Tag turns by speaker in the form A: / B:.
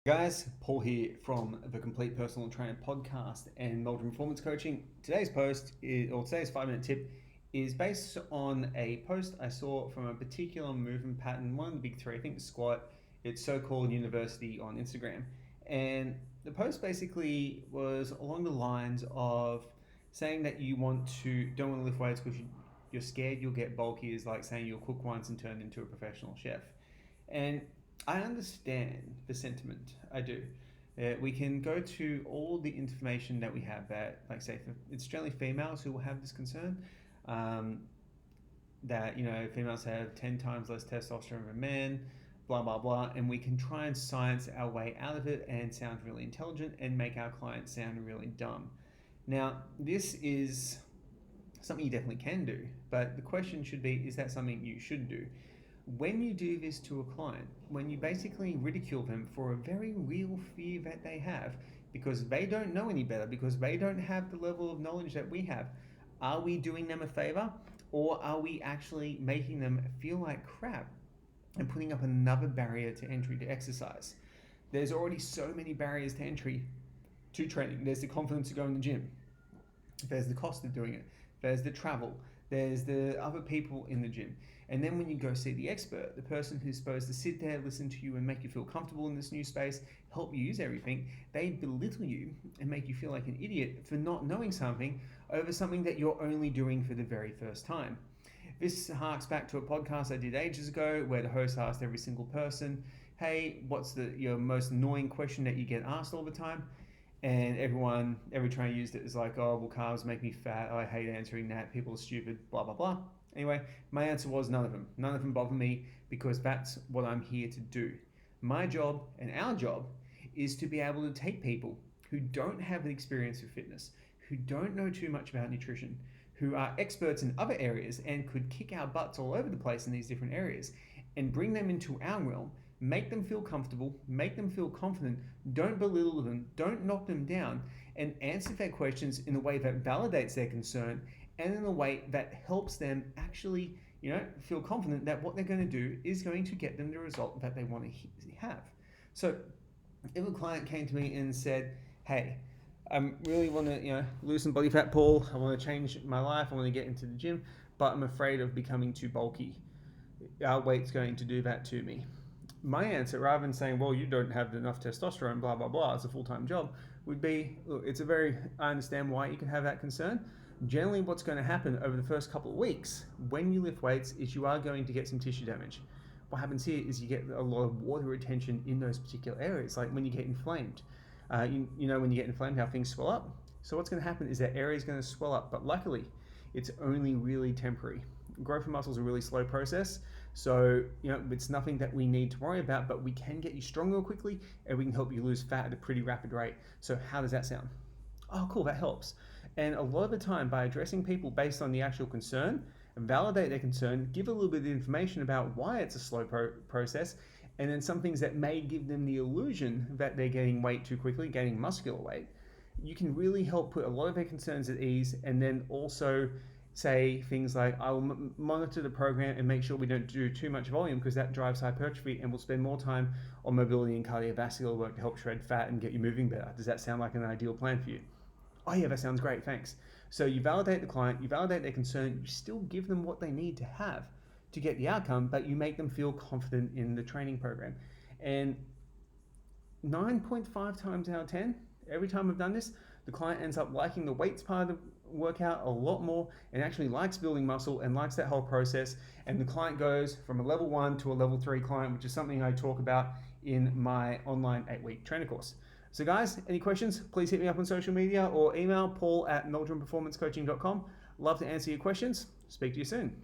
A: Guys, Paul here from the Complete Personal Trainer podcast and Meldrum Performance Coaching. Today's today's 5-minute tip is based on a post I saw from a particular movement pattern, one of the big three, I think the squat. It's so-called university on Instagram. And the post basically was along the lines of saying that don't want to lift weights because you're scared you'll get bulky, is like saying you'll cook once and turn into a professional chef. And I understand the sentiment. I do. We can go to all the information that we have that, like, say, it's generally females who will have this concern. Um, that females have 10 times less testosterone than men, blah blah blah, and we can try and science our way out of it and sound really intelligent and make our clients sound really dumb. Now, this is something you definitely can do, but the question should be, is that something you should do? When you do this to a client, when you basically ridicule them for a very real fear that they have, because they don't know any better, because they don't have the level of knowledge that we have, are we doing them a favor, or are we actually making them feel like crap and putting up another barrier to entry to exercise? There's already so many barriers to entry to training. There's the confidence to go in the gym. There's the cost of doing it. There's the travel. There's the other people in the gym. And then when you go see the expert, the person who's supposed to sit there, listen to you and make you feel comfortable in this new space, help you use everything, they belittle you and make you feel like an idiot for not knowing something over something that you're only doing for the very first time. This harks back to a podcast I did ages ago where the host asked every single person, hey, what's your most annoying question that you get asked all the time? And every trainer used it as like, oh, well, carbs make me fat. Oh, I hate answering that. People are stupid, blah, blah, blah. Anyway, my answer was none of them. None of them bother me because that's what I'm here to do. My job and our job is to be able to take people who don't have the experience of fitness, who don't know too much about nutrition, who are experts in other areas and could kick our butts all over the place in these different areas, and bring them into our realm, make them feel comfortable, make them feel confident, don't belittle them, don't knock them down, and answer their questions in a way that validates their concern and in a way that helps them actually, feel confident that what they're going to do is going to get them the result that they want to have. So if a client came to me and said, hey, I really want to, lose some body fat, Paul. I want to change my life. I want to get into the gym, but I'm afraid of becoming too bulky. Our weight's going to do that to me. My answer, rather than saying, well, you don't have enough testosterone, blah, blah, blah, it's a full-time job, would be, look, I understand why you can have that concern. Generally, what's going to happen over the first couple of weeks when you lift weights is you are going to get some tissue damage. What happens here is you get a lot of water retention in those particular areas, like when you get inflamed. When you get inflamed, how things swell up. So what's going to happen is that area is going to swell up, but luckily, it's only really temporary. Growth of muscle is a really slow process, so it's nothing that we need to worry about, but we can get you stronger quickly and we can help you lose fat at a pretty rapid rate. So how does that sound? Oh, cool, that helps. And a lot of the time, by addressing people based on the actual concern, validate their concern, give a little bit of information about why it's a slow process, and then some things that may give them the illusion that they're gaining weight too quickly, gaining muscular weight, you can really help put a lot of their concerns at ease, and then also say things like, I will monitor the program and make sure we don't do too much volume because that drives hypertrophy, and we'll spend more time on mobility and cardiovascular work to help shred fat and get you moving better. Does that sound like an ideal plan for you? Oh yeah, that sounds great, thanks. So you validate the client, you validate their concern, you still give them what they need to have to get the outcome, but you make them feel confident in the training program. And 9.5 times out of 10, every time I've done this, the client ends up liking the weights part of the workout a lot more and actually likes building muscle and likes that whole process. And the client goes from a level 1 to a level 3 client, which is something I talk about in my online 8-week trainer course. So guys, any questions, please hit me up on social media or email paul@meldrumperformancecoaching.com. Love to answer your questions. Speak to you soon.